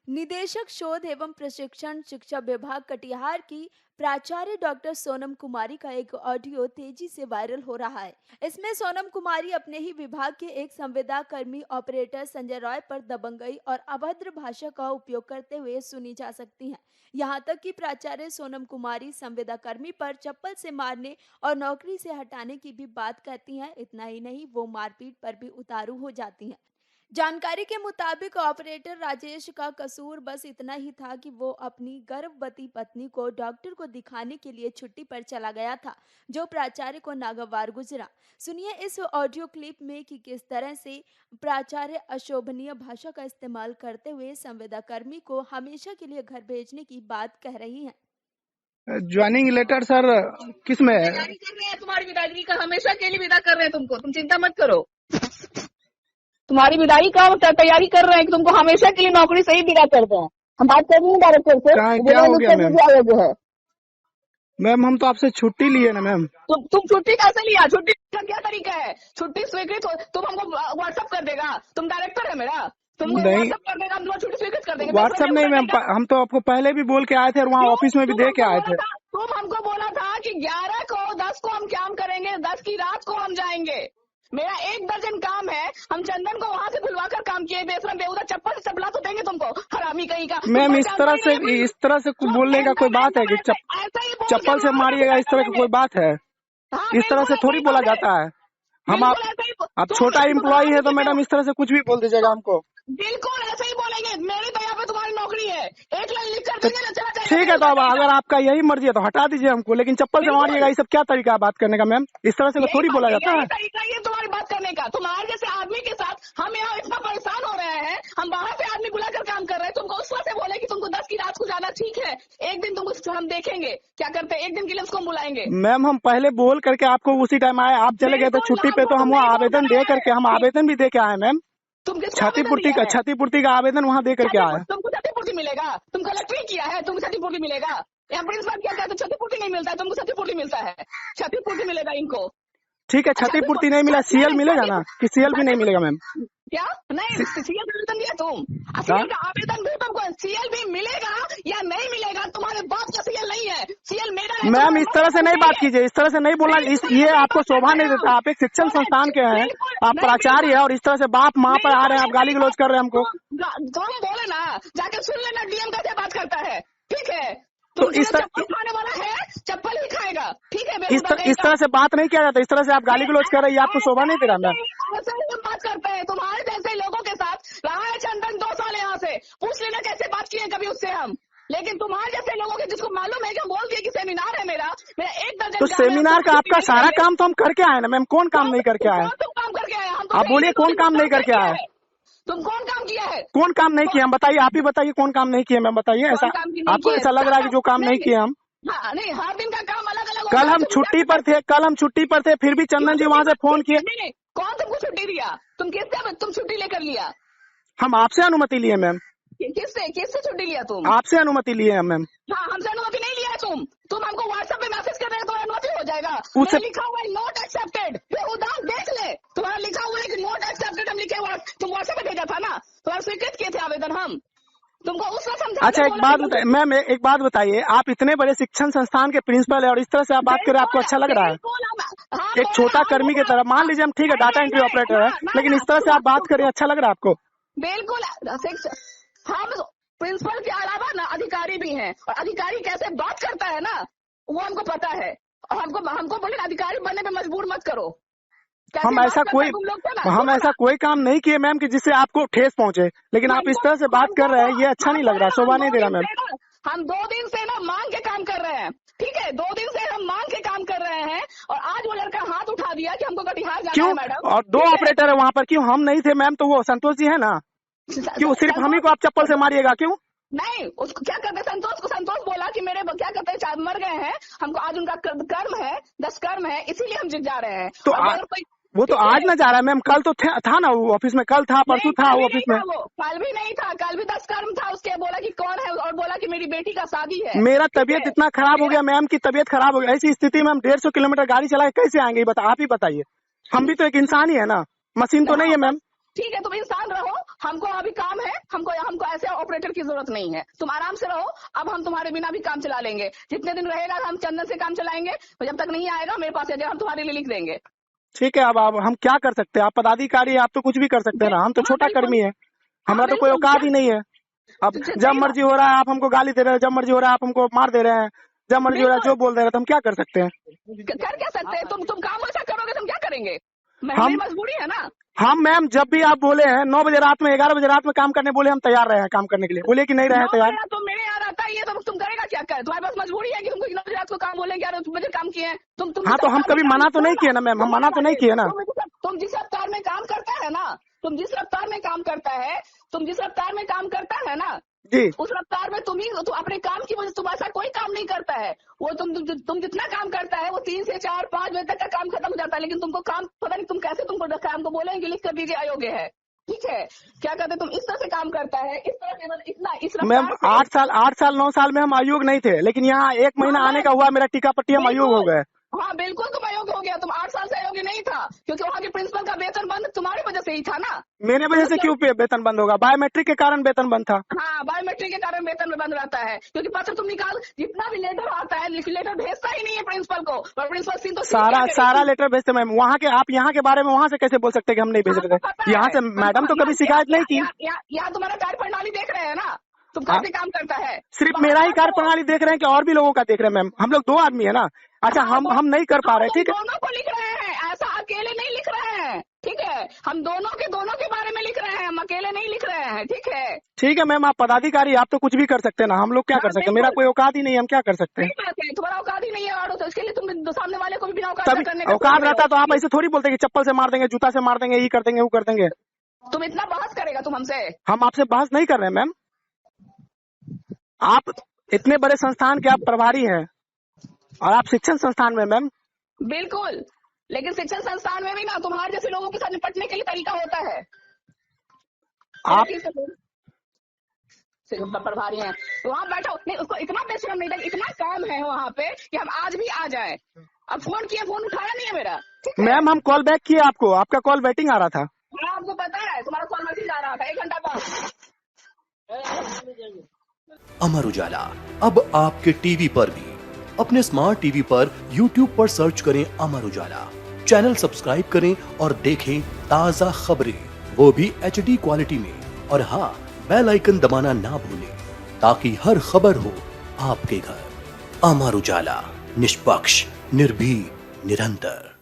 निदेशक शोध एवं प्रशिक्षण शिक्षा विभाग कटिहार की प्राचार्य डॉक्टर सोनम कुमारी का एक ऑडियो तेजी से वायरल हो रहा है। इसमें सोनम कुमारी अपने ही विभाग के एक संविदा कर्मी ऑपरेटर संजय रॉय पर दबंगई और अभद्र भाषा का उपयोग करते हुए सुनी जा सकती हैं। यहाँ तक कि प्राचार्य सोनम कुमारी संविदा कर्मी पर चप्पल से मारने और नौकरी से हटाने की भी बात कहती हैं। इतना ही नहीं, वो मारपीट पर भी उतारू हो जाती हैं। जानकारी के मुताबिक ऑपरेटर राजेश का कसूर बस इतना ही था कि वो अपनी गर्भवती पत्नी को डॉक्टर को दिखाने के लिए छुट्टी पर चला गया था, जो प्राचार्य को नागवार गुजरा। सुनिए इस ऑडियो क्लिप में कि किस तरह से प्राचार्य अशोभनीय भाषा का इस्तेमाल करते हुए संविदा कर्मी को हमेशा के लिए घर भेजने की बात कह रही हैं। ज्वाइनिंग लेटर सर किस में है? तैयारी कर रहे हैं तुम्हारी विदाई का, हमेशा के लिए विदा कर रहे हैं तुमको, तुम चिंता मत करो। तुम्हारी विदाई का तैयारी कर रहे हैं कि तुमको हमेशा के लिए नौकरी से ही विदा कर दें। हम बात कर रहे हैं डायरेक्टर से। क्या हो गया मैम? जो है मैम हम तो आपसे छुट्टी लिए ना मैम। तुम छुट्टी कैसे लिया? छुट्टी का क्या तरीका है? छुट्टी स्वीकृत हो तुम हमको व्हाट्सअप कर देगा। तुम डायरेक्टर है मेरा, तुमको नहीं व्हाट्सअप कर देगा, हम तुम्हारी छुट्टी स्वीकृत कर देंगे। व्हाट्सएप नहीं मैम, हम तो आपको पहले भी बोल के आए थे और वहाँ ऑफिस में भी दे के आए थे। तुम हमको बोला था कि 11 को 10 को हम काम करेंगे, 10 की रात को हम जाएंगे। मेरा 1 दर्जन काम है, हम चंदन को वहाँ से बुलवा कर काम किए। बेशरम बेहुदा चप्पल से चपला तो देंगे तुमको, हरामी कहीं का। मैम इस तरह से बोलने का कोई बात है कि चप्पल से मारिएगा, इस तरह की कोई बात है? इस तरह से थोड़ी बोला जाता है। हम आप छोटा एम्प्लॉई है तो मैडम इस तरह से कुछ भी बोल दीजिएगा हमको। बिल्कुल ऐसे ही बोलेंगे। मेरी तो यहाँ पे तुम्हारी नौकरी है, 1 लाइन लिख कर देंगे ना, चला जाएगा। ठीक है तो अब अगर आपका यही मर्जी है तो हटा दीजिए हमको, लेकिन चप्पल से मारिएगा, ये सब क्या तरीका है बात करने का मैम? इस तरह से थोड़ी बोला जाता है। तरीका ये तुम्हारी बात करने का। तुम्हारे जैसे आदमी के साथ हम यहाँ इतना परेशान हो रहे हैं, हम बाहर से आदमी बुलाकर काम कर रहे हैं। तुमको उस वक्त से बोले कि तुमको 10 की रात को जाना, ठीक है, एक दिन तुमको हम देखेंगे क्या करते हैं, एक दिन के लिए उसको बुलाएंगे। मैम हम पहले बोल करके आपको उसी टाइम आए, आप चले गए थे छुट्टी पे, तो हम वहाँ आवेदन दे करके, हम आवेदन भी दे के आए मैम। क्षतिपूर्ति का आवेदन वहाँ दे करके आया। तुमको क्षतिपूर्ति मिलेगा? तुम कलेक्टर किया है, तुमको क्षतिपूर्ति मिलेगा? यहाँ प्रिंसिपल क्या कहते हैं, क्षतिपूर्ति नहीं मिलता है, तुमको क्षतिपूर्ति मिलता है। क्षतिपूर्ति मिलेगा इनको। ठीक है, क्षतिपूर्ति नहीं मिला, सीएल मिलेगा ना? कि सीएल भी नहीं मिलेगा मैम? क्या नहीं, सीएल का आवेदन दिया तुम? सीएल का आवेदन भी तुमको, सीएल भी मिलेगा या नहीं मिलेगा? तुम्हारे बाप का सीएल नहीं है, सीएल मेरा है। मैम इस तरह से नहीं बात कीजिए, इस तरह से नहीं बोलना, ये आपको शोभा नहीं देता। आप एक शिक्षण संस्थान के हैं, आप प्राचार्य है और इस तरह से बाप माँ पर आ रहे हैं, आप गाली गलौज कर रहे हैं हमको। तुम बोले ना, जाके सुन लेना डीएम कैसे बात करता है, ठीक है? तो इस तरह खाने वाला है, चप्पल ही खाएगा, ठीक है? इस तरह से बात नहीं किया जाता, इस तरह से आप गाली गलौज कर रहे हैं, आपको शोभा नहीं दे रहा मैम। ऐसे ही हम बात करते हैं तुम्हारे जैसे लोगों के साथ। रहा है चंदन 2 साल यहाँ से, पूछ लेना कैसे बात किए कभी उससे हम। लेकिन तुम्हारे जैसे लोगों के, जिसको मालूम है कि हम बोल दिए कि सेमिनार है मेरा 1 दर्जन। तो सेमिनार का आपका सारा काम तो हम करके आए ना मैम, कौन काम नहीं करके आए? तुम काम करके आए? आप बोलिए कौन काम नहीं करके आए? तुम कौन काम किया है? कौन काम नहीं किया हम बताइए, आप ही बताइए कौन काम नहीं किया मैम, बताइए। ऐसा आपको ऐसा लग रहा है कि जो काम नहीं किए हम? हाँ नहीं, हर दिन का काम अलग अलग। कल हम छुट्टी पर थे, फिर भी चंदन जी वहाँ से फोन किए। कौन तुमको छुट्टी दिया? तुम किससे तुम छुट्टी लेकर लिया? हम आपसे अनुमति लिए मैम। किससे छुट्टी लिया तुम? आपसे अनुमति लिए हैं मैम। हाँ, हमसे अनुमति नहीं लिया है तुम हमको व्हाट्सएप पे मैसेज कर रहे हैं तो अनुमति हो जाएगा। उससे लिखा हुआ है नोट एक्सेप्टेड, उदाहरण देख ले, तुम्हारा लिखा हुआ है कि नोट एक्सेप्टेड, हम लिखे हुआ, तुम व्हाट्सएप पे भेजा था ना, तुम्हारा स्वीकृत किए थे आवेदन हम, तुमको उस वक्त समझा। अच्छा एक बात बताइए मैम, एक बात बताइए, आप इतने बड़े शिक्षण संस्थान के प्रिंसिपल है और इस तरह से आप बात कर रहे हैं, आपको अच्छा लग रहा है? एक छोटा कर्मी की तरह, मान लीजिए हम ठीक है डाटा एंट्री ऑपरेटर है, लेकिन इस तरह से आप बात करें, अच्छा लग रहा है आपको? बिल्कुल। हम प्रिंसिपल के अलावा ना अधिकारी भी हैं, और अधिकारी कैसे बात करता है ना वो हमको पता है, और हमको बोले अधिकारी बनने पे मजबूर मत करो। हम ऐसा कोई काम नहीं किए मैम कि जिससे आपको ठेस पहुंचे, लेकिन आप इस तरह से बात कर रहे हैं, ये अच्छा नहीं लग रहा, शोभा नहीं दे रहा मैम। हम 2 दिन से ना मांग के काम कर रहे हैं, ठीक है? 2 दिन से हम मांग के काम कर रहे हैं, और आज वो लड़का हाथ उठा दिया कि हमको कटिहार जाना है मैडम। और 2 ऑपरेटर है वहाँ पर, क्यों हम नहीं थे मैम? तो वो संतोष जी है ना, क्यों सिर्फ हम ही को आप चप्पल से मारिएगा? क्यों नहीं? उसको क्या करते, संतोष बोला कि मेरे क्या कहते हैं, मर गए हैं, हमको आज उनका कर्म है, 10 कर्म है, इसीलिए हम जा रहे हैं। तो वो तो आज न जा रहा है मैम, कल तो था ना वो ऑफिस में, कल था परसों था वो ऑफिस में। कल भी नहीं था, कल भी 10 कर्म था उसके। बोला कि कौन है, और बोला कि मेरी बेटी का शादी है। मेरा तबीयत इतना खराब हो गया मैम की तबीयत खराब हो गया, ऐसी स्थिति में हम 150 किलोमीटर गाड़ी चला के कैसे आएंगे? कैसे आएंगे? आप ही बताइए, हम भी तो एक इंसान ही है ना, मशीन तो नहीं है मैम। ठीक है, तुम इंसान रहो, हमको अभी काम है, हमको ऐसे ऑपरेटर की जरूरत नहीं है, तुम आराम से रहो। अब हम तुम्हारे बिना भी काम चला लेंगे, जितने दिन रहेगा हम चंदन से काम चलाएंगे, तो जब तक नहीं आएगा मेरे पास हम तुम्हारे लिए लिख देंगे। ठीक है, अब हम क्या कर सकते हैं? आप पदाधिकारी हैं, आप तो कुछ भी कर सकते हैं ना, हम तो छोटा कर्मी है, हमारा तो कोई औकात ही नहीं है। अब जब मर्जी हो रहा है आप हमको गाली दे रहे हैं, जब मर्जी हो रहा है आप हमको मार दे रहे हैं, जब मर्जी हो रहा है जो बोल दे रहे हैं, तो हम क्या कर सकते हैं? कर क्या सकते हैं? तुम काम ऐसा करोगे तो हम क्या करेंगे? हम मजबूरी है ना। हम मैम जब भी आप बोले हैं 9 बजे रात में 11 बजे रात में काम करने बोले, हम तैयार रहे हैं काम करने के लिए, बोले कि नहीं रहे हैं तैयार। तो मेरे यहाँ आता है ये, तो तुम करेगा क्या? कर तुम्हारे पास मजबूरी है कि तुमको 9 बजे रात को काम बोले, 11 बजे काम किए हैं तुम। हाँ, तो हम कभी मना तो नहीं किए ना मैम, हम मना तो नहीं किए ना। तुम जिस रफ्तार में काम करता है ना, तुम जिस रफ्तार में काम करता है ना जी, उस रफ्तार में तुम अपने काम की वजह से तुम ऐसा कोई काम नहीं करता है। वो तुम जितना काम करता है वो 3 से 4 5 बजे तक का काम खत्म हो जाता है, लेकिन तुमको काम पता नहीं तुम कैसे तुमको रखा है, हमको बोलेंगे लिख कर दीजिए अयोग्य है। ठीक है, क्या कहते तुम इस तरह से काम करता है, इस तरह इतना मैम 8 साल 9 साल में हम अयोग्य नहीं थे, लेकिन यहाँ 1 महीना आने का हुआ मेरा टीका पट्टी, हम अयोग्य हो गए। हाँ बिल्कुल, तुम अयोग्य हो गया। तुम 8 साल से अयोग्य नहीं था, क्योंकि वहाँ के प्रिंसिपल का वेतन बंद तुम्हारी वजह से ही था ना। मेरे वजह से क्यों वेतन बंद होगा? बायोमेट्रिक के कारण वेतन बंद था। हाँ, बायोमेट्रिक के कारण वेतन बंद रहता है, क्योंकि पत्र तुम निकाल, जितना भी लेटर आता है लेटर भेजता ही नहीं है प्रिंसिपल को, और प्रिंसिपल सिंह तो सारा लेटर भेजते मैम। वहाँ के आप यहाँ के बारे में वहाँ से कैसे बोल सकते हैं कि हम नहीं भेज रहे थे? यहाँ से मैडम तो कभी शिकायत नहीं की। यहाँ तुम्हारा कार्य प्रणाली देख रहे हैं ना, तुम कैसे काम करता है। सिर्फ मेरा ही कार्य प्रणाली देख रहे हैं कि और भी लोगों का देख रहे हैं मैम? हम लोग 2 आदमी है ना। अच्छा, हम नहीं कर पा रहे, ठीक है, दोनों को लिख रहे हैं, ऐसा अकेले नहीं लिख रहे हैं। ठीक है, हम दोनों के बारे में लिख रहे हैं, हम अकेले नहीं लिख रहे हैं। ठीक है मैम, आप पदाधिकारी, आप तो कुछ भी कर सकते हैं ना, हम लोग क्या कर सकते हैं? मेरा कोई औकात ही नहीं है, हम क्या कर सकते हैं? तुम्हारा औकात ही नहीं है, और तो इसके लिए तुम सामने वाले को भी बिना औकात करने का औकात रहता तो आप ऐसे थोड़ी बोलते कि चप्पल से मार देंगे, जूता से मार देंगे, ये कर देंगे, वो कर देंगे। तुम इतना बहस करेगा तुम हमसे? हम आपसे बहस नहीं कर रहे हैं मैम। आप इतने बड़े संस्थान के आप प्रभारी हैं, और आप शिक्षण संस्थान में मैम। बिल्कुल, लेकिन शिक्षण संस्थान में भी ना तुम्हारे जैसे लोगों के साथ निपटने के लिए तरीका होता है। आप प्रभारी हैं तो वहाँ बैठो, नहीं उसको इतना बेशरम नहीं था, इतना काम है वहाँ पे कि हम आज भी आ जाए। अब फोन किया, फोन उठाया नहीं है मेरा। मैम हम कॉल बैक किए आपको, आपका कॉल वेटिंग आ रहा था। हाँ, आपको पता है तुम्हारा कॉल मैसेज आ रहा था 1 घंटा बाद। अमर उजाला अब आपके टीवी पर भी। अपने स्मार्ट टीवी पर YouTube पर सर्च करें अमर उजाला, चैनल सब्सक्राइब करें और देखें ताजा खबरें, वो भी HD क्वालिटी में। और हाँ, बेल आइकन दबाना ना भूलें, ताकि हर खबर हो आपके घर। अमर उजाला, निष्पक्ष, निर्भीक, निरंतर।